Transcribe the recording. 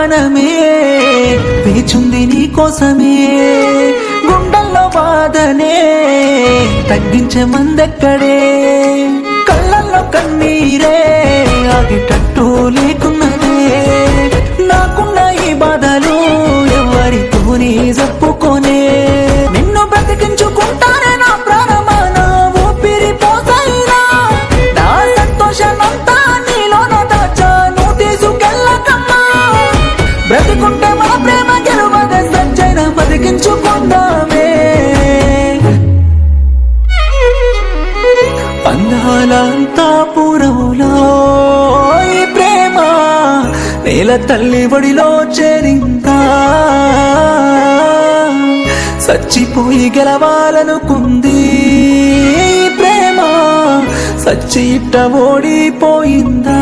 ప్రాణమే వేచుంది నీ కోసమే గుండెల్లో బాధనే తగ్గించే మందెక్కడే కళ్ళల్లో కన్నీరే ఆగేటట్టు లేకున్నదే నాకున్న ఈ బాధలు ఎవరితోని చెప్పుకోనే నిన్ను బ్రతికించుకుంటానే నా ప్రాణమా నా ఊపిరి పోసైనా నా సంతోషమంతా నీలోన దాచా నువ్వు తీసుకెళ్ళకమ్మా బ్రతికుంటే మన ప్రేమ గెలువగా సజ్జైన బతికించుకుందామే అందాలంతా పూరవులో ఈ ప్రేమ నేల తల్లి ఒడిలో చేరిందా చచ్చిపోయి గెలవాలనుకుంది ఈ ప్రేమ సచ్చి ఇట్ట ఓడిపోయిందా